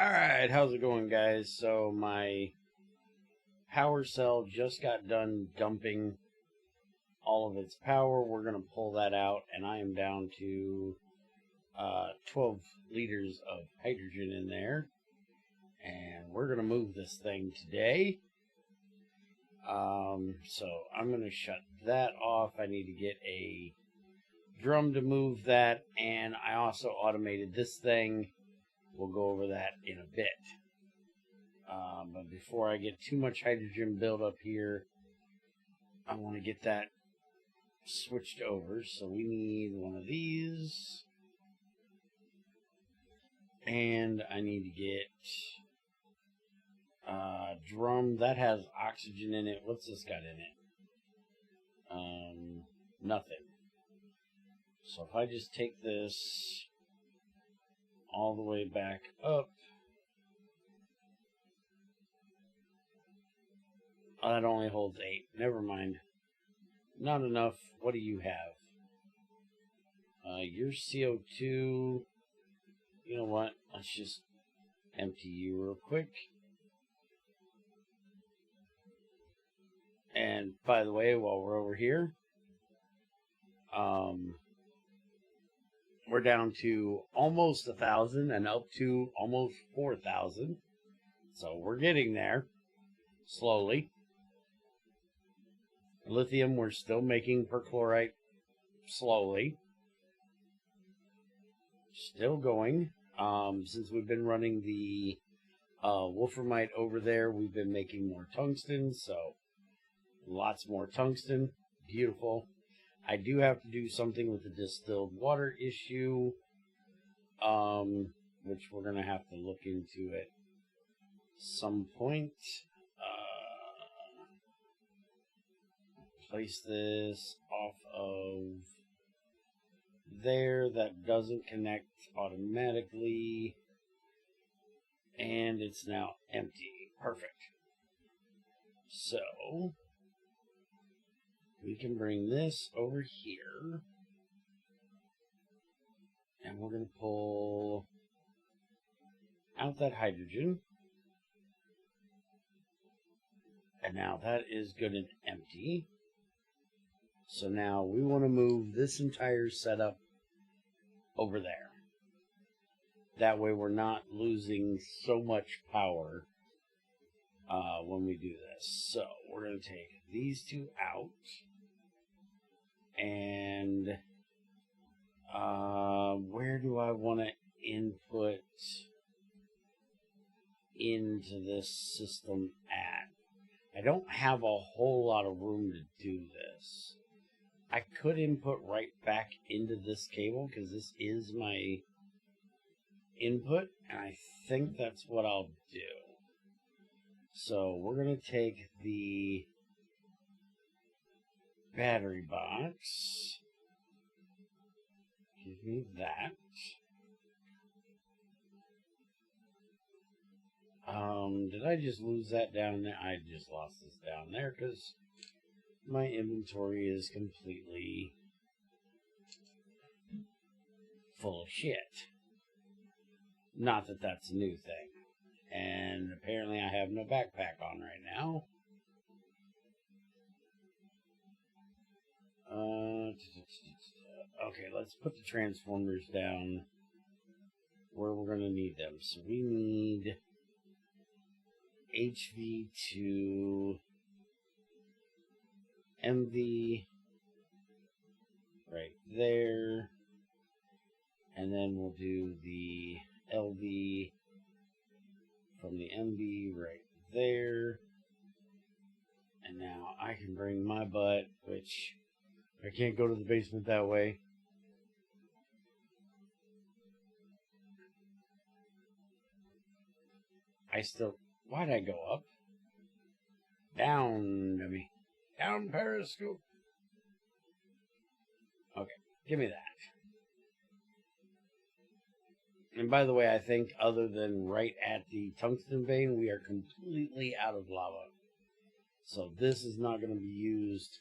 Alright, how's it going, guys? So my power cell just got done dumping all of its power. We're going to pull that out, and I am down to 12 liters of hydrogen in there. And we're going to move this thing today. So I'm going to shut that off. I need to get a drum to move that, and I also automated this thing. We'll go over that in a bit. But before I get too much hydrogen build up here, I want to get that switched over. So we need one of these. And I need to get a drum that has oxygen in it. What's this got in it? Nothing. So if I just take this all the way back up, oh, that only holds 8. Never mind. Not enough. What do you have? Your CO2. You know what? Let's just empty you real quick. And by the way, while we're over here, we're down to almost 1,000 and up to almost 4,000. So we're getting there slowly. Lithium, we're still making perchlorate slowly. Still going. Since we've been running the wolframite over there, we've been making more tungsten. So lots more tungsten. Beautiful. I do have to do something with the distilled water issue, which we're going to have to look into at some point. Place this off of there. That doesn't connect automatically. And it's now empty. Perfect. So we can bring this over here, and we're going to pull out that hydrogen, and now that is good and empty. So now we want to move this entire setup over there. That way we're not losing so much power when we do this. So we're going to take these two out. And where do I want to input into this system at? I don't have a whole lot of room to do this. I could input right back into this cable because this is my input, and I think that's what I'll do. So we're going to take the battery box. Give me that. Did I just lose that down there? I just lost this down there because my inventory is completely full of shit. Not that that's a new thing. And apparently I have no backpack on right now. Okay, let's put the transformers down where we're going to need them. So we need HV to MV right there. And then we'll do the LV from the MV right there. And now I can bring my butt, which I can't go to the basement that way. Why'd I go up? Down, dummy. Down, periscope. Okay, give me that. And by the way, I think other than right at the tungsten vein, we are completely out of lava. So this is not going to be used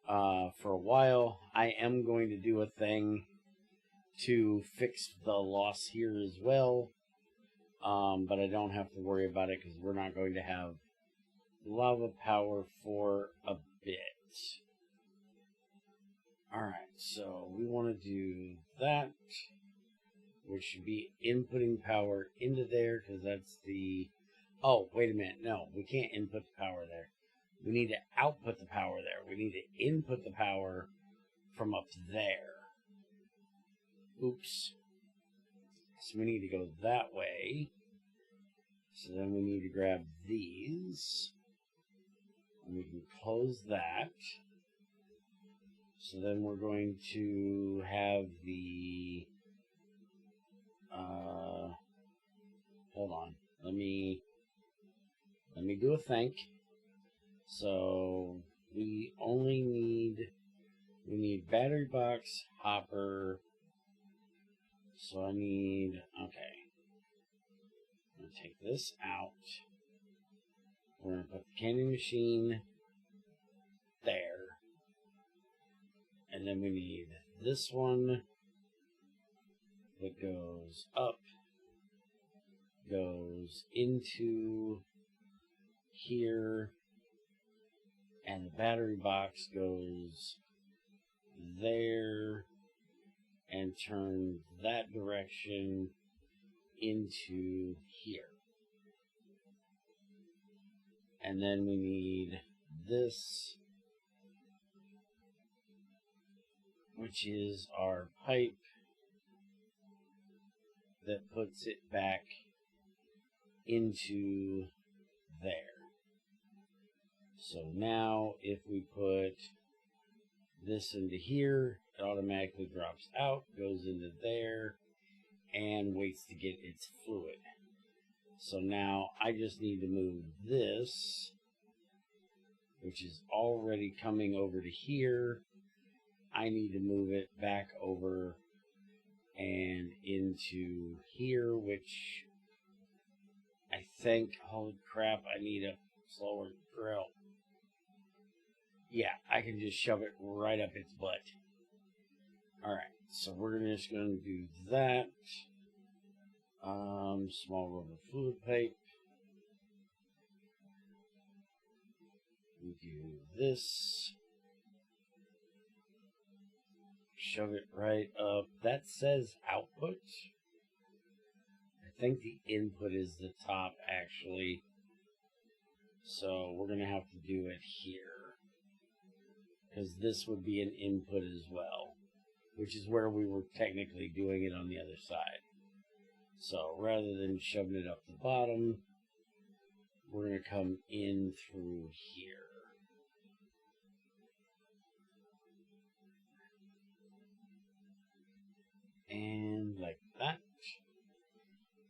for a while. I am going to do a thing to fix the loss here as well. but I don't have to worry about it because we're not going to have lava power for a bit. Alright, so we want to do that, which should be inputting power into there, because that's the... Oh, wait a minute. No, we can't input the power there. We need to output the power there. We need to input the power from up there. Oops. So we need to go that way. So then we need to grab these. And we can close that. So then we're going to have the... hold on. Let me do a think. So we only need battery box, hopper. So I need, okay. I'm going to take this out. We're going to put the candy machine there. And then we need this one that goes up, goes into here, and the battery box goes there and turns that direction into here. And then we need this, which is our pipe that puts it back into there. So now if we put this into here, it automatically drops out, goes into there, and waits to get its fluid. So now I just need to move this, which is already coming over to here. I need to move it back over and into here, which I think, holy crap, I need a slower drill. Yeah, I can just shove it right up its butt. Alright, so we're just going to do that. Small rubber fluid pipe. We do this. Shove it right up. That says output. I think the input is the top, actually. So we're going to have to do it here, because this would be an input as well, which is where we were technically doing it on the other side. So rather than shoving it up the bottom, we're going to come in through here. And like that.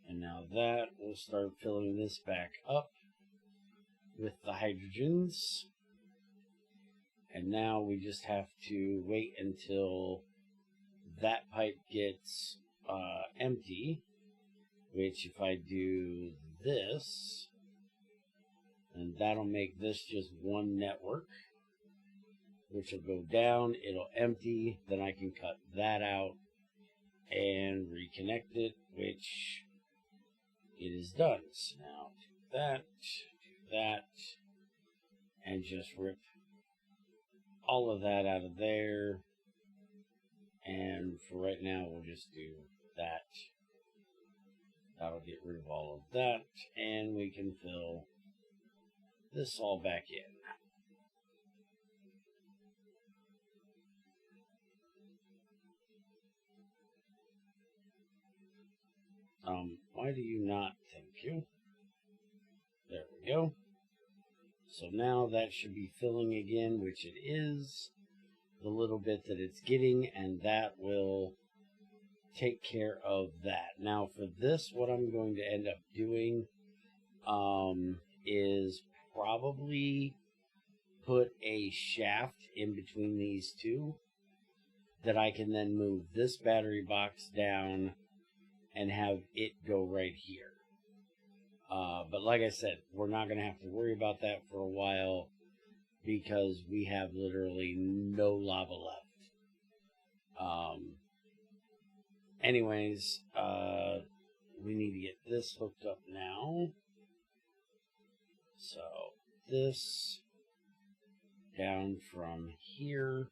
And now that will start filling this back up with the hydrogens. And now we just have to wait until that pipe gets empty, which if I do this, then that'll make this just one network, which will go down, it'll empty, then I can cut that out and reconnect it, which it is done. So now do that, and just rip all of that out of there. And for right now, we'll just do that. That'll get rid of all of that, and we can fill this all back in. Why do you not? Thank you. There we go. So now that should be filling again, which it is, the little bit that it's getting, and that will take care of that. Now for this, what I'm going to end up doing is probably put a shaft in between these two that I can then move this battery box down and have it go right here. But like I said, we're not going to have to worry about that for a while because we have literally no lava left. Anyways, we need to get this hooked up now. So this down from here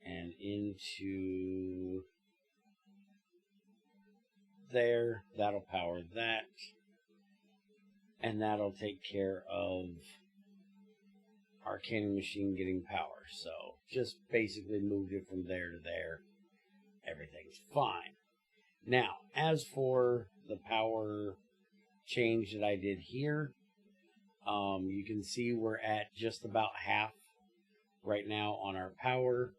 and into there. That'll power that. And that'll take care of our canning machine getting power. So just basically moved it from there to there. Everything's fine. Now, as for the power change that I did here, you can see we're at just about half right now on our power,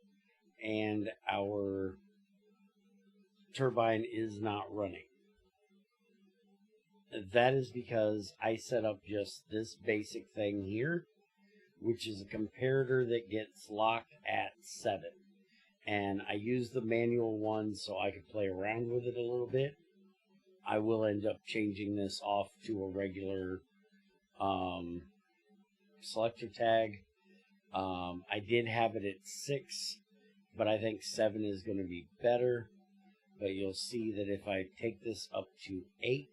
and our turbine is not running. That is because I set up just this basic thing here, which is a comparator that gets locked at 7. And I use the manual one so I could play around with it a little bit. I will end up changing this off to a regular selector tag. I did have it at 6, but I think 7 is going to be better. But you'll see that if I take this up to 8,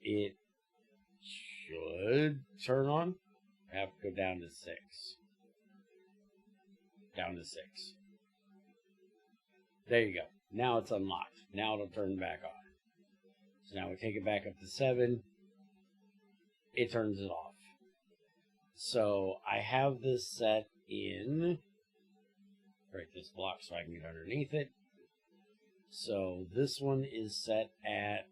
it should turn on. I have to go down to 6. Down to 6. There you go. Now it's unlocked. Now it'll turn back on. So now we take it back up to 7. It turns it off. So I have this set in. Break this block so I can get underneath it. So this one is set at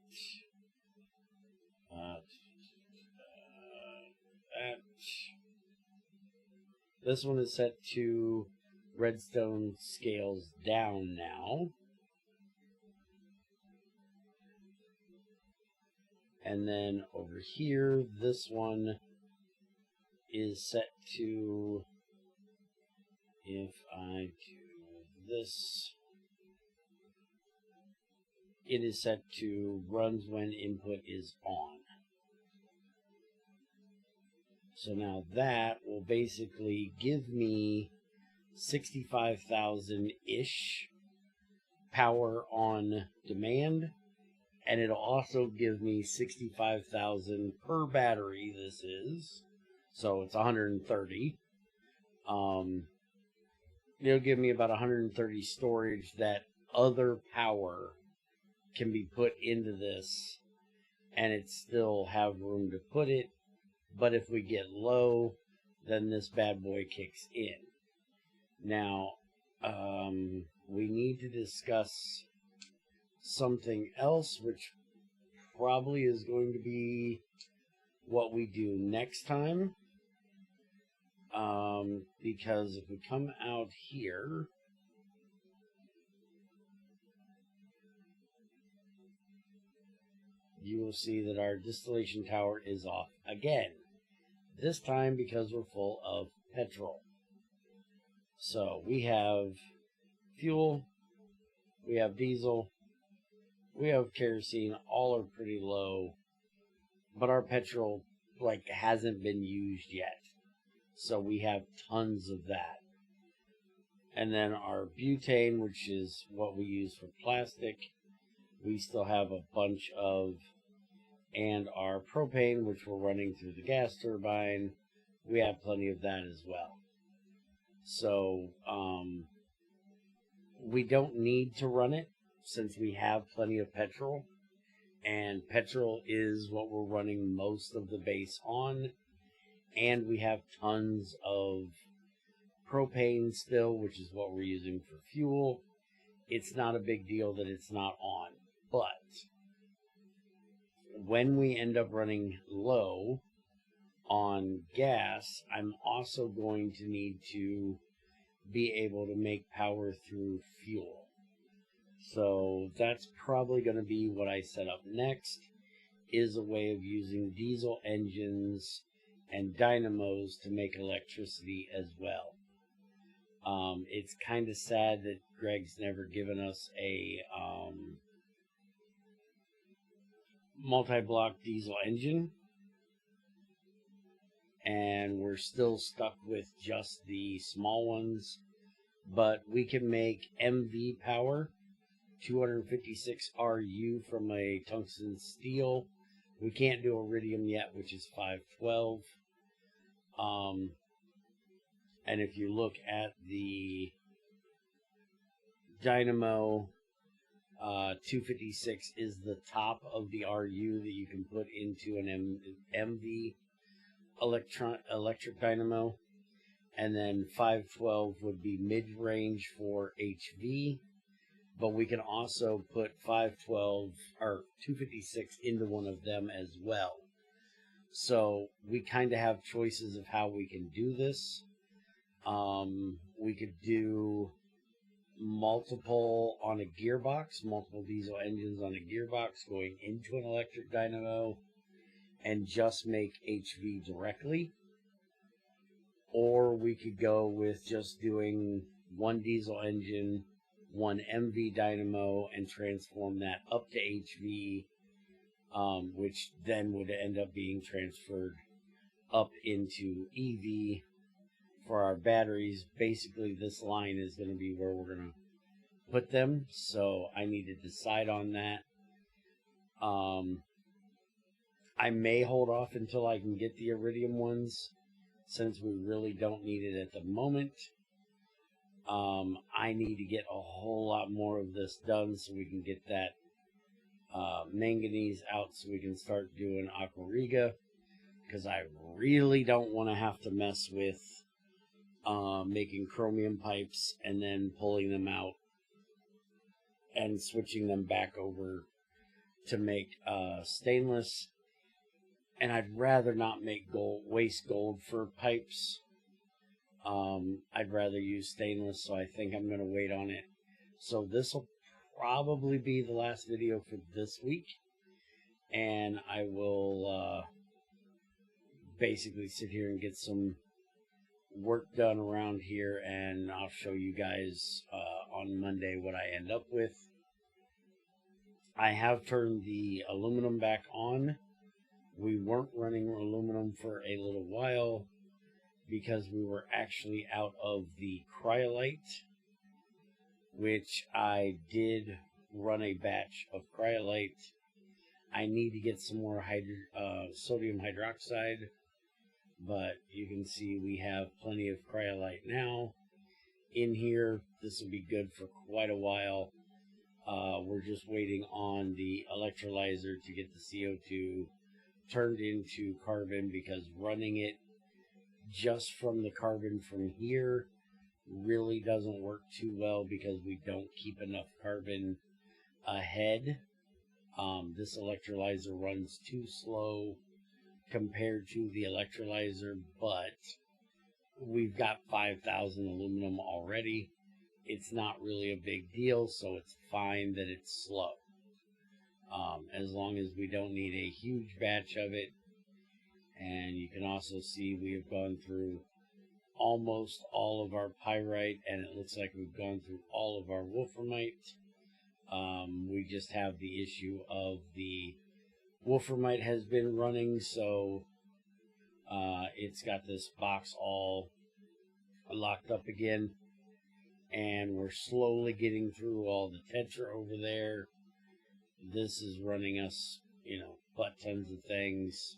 this one is set to redstone scales down now. And then over here, this one is set to, if I do this, it is set to runs when input is on. So now that will basically give me 65,000-ish power on demand, and it'll also give me 65,000 per battery. This is, so it's 130. It'll give me about 130 storage that other power can be put into this, and it still have room to put it. But if we get low, then this bad boy kicks in. Now, we need to discuss something else, which probably is going to be what we do next time. Because if we come out here, you will see that our distillation tower is off again. This time because we're full of petrol. So we have fuel, we have diesel, we have kerosene, all are pretty low, but our petrol hasn't been used yet. So we have tons of that. And then our butane, which is what we use for plastic, we still have a bunch of, and our propane, which we're running through the gas turbine, we have plenty of that as well. So we don't need to run it since we have plenty of petrol, and petrol is what we're running most of the base on, and we have tons of propane still, which is what we're using for fuel. It's not a big deal that it's not on, but when we end up running low on gas, I'm also going to need to be able to make power through fuel. So that's probably going to be what I set up next, is a way of using diesel engines and dynamos to make electricity as well. It's kind of sad that Greg's never given us a multi-block diesel engine, and we're still stuck with just the small ones, but we can make MV power 256 Ru from a tungsten steel. We can't do iridium yet, which is 512. And if you look at the dynamo, 256 is the top of the RU that you can put into an MV electric dynamo, and then 512 would be mid-range for HV, but we can also put 512 or 256 into one of them as well. So we kind of have choices of how we can do this. We could do multiple on a gearbox, multiple diesel engines on a gearbox going into an electric dynamo and just make HV directly. Or we could go with just doing one diesel engine, one MV dynamo, and transform that up to HV, which then would end up being transferred up into EV. For our batteries, basically this line is going to be where we're going to put them, so I need to decide on that. I may hold off until I can get the iridium ones, since we really don't need it at the moment. I need to get a whole lot more of this done so we can get that manganese out so we can start doing aquariga, because I really don't want to have to mess with making chromium pipes and then pulling them out and switching them back over to make stainless. And I'd rather not make waste gold for pipes. I'd rather use stainless, so I think I'm going to wait on it. So this will probably be the last video for this week, and I will basically sit here and get some work done around here, and I'll show you guys on Monday what I end up with. I have turned the aluminum back on. We weren't running aluminum for a little while because we were actually out of the cryolite, which I did run a batch of cryolite. I need to get some more sodium hydroxide, but you can see we have plenty of cryolite now in here. This will be good for quite a while. We're just waiting on the electrolyzer to get the CO2 turned into carbon, because running it just from the carbon from here really doesn't work too well because we don't keep enough carbon ahead. This electrolyzer runs too slow compared to the electrolyzer, but we've got 5,000 aluminum already. It's not really a big deal, so it's fine that it's slow. As long as we don't need a huge batch of it. And you can also see we have gone through almost all of our pyrite, and it looks like we've gone through all of our wolframite. We just have the issue of the wolframite has been running, so it's got this box all locked up again, and we're slowly getting through all the tetra over there. This is running us, butt tons of things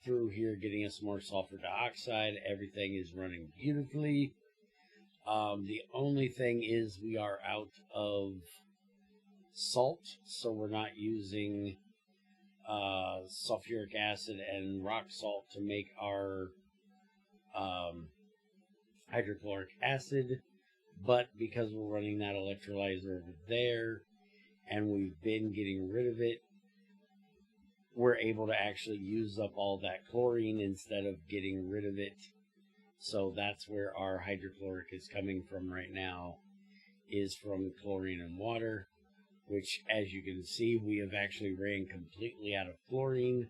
through here, getting us more sulfur dioxide. Everything is running beautifully. The only thing is we are out of salt, so we're not using sulfuric acid and rock salt to make our hydrochloric acid, but because we're running that electrolyzer over there and we've been getting rid of it, we're able to actually use up all that chlorine instead of getting rid of it. So that's where our hydrochloric is coming from right now, is from chlorine and water, which, as you can see, we have actually ran completely out of chlorine.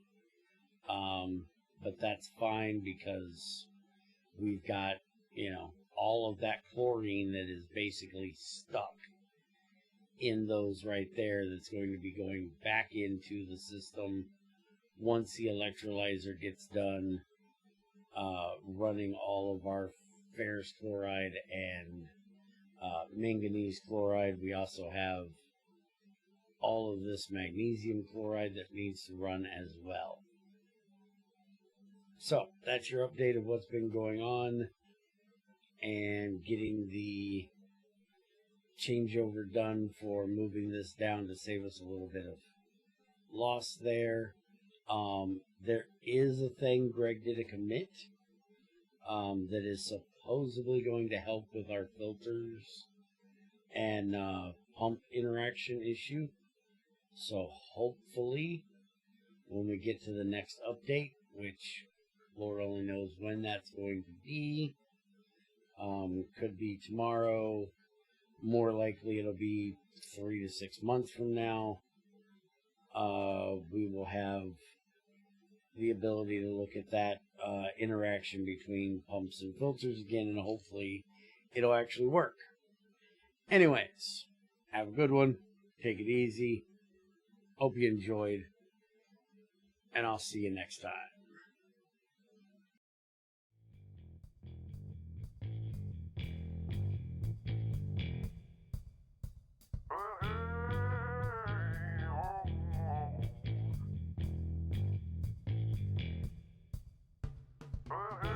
But that's fine because we've got, all of that chlorine that is basically stuck in those right there, that's going to be going back into the system once the electrolyzer gets done running all of our ferrous chloride and manganese chloride. We also have all of this magnesium chloride that needs to run as well. So that's your update of what's been going on and getting the changeover done for moving this down to save us a little bit of loss there. There is a thing Greg did a commit that is supposedly going to help with our filters and pump interaction issue. So hopefully when we get to the next update, which Lord only knows when that's going to be, could be tomorrow, more likely it'll be 3 to 6 months from now, we will have the ability to look at that interaction between pumps and filters again, and hopefully it'll actually work. Anyways, have a good one. Take it easy. Hope you enjoyed, and I'll see you next time. Uh-huh.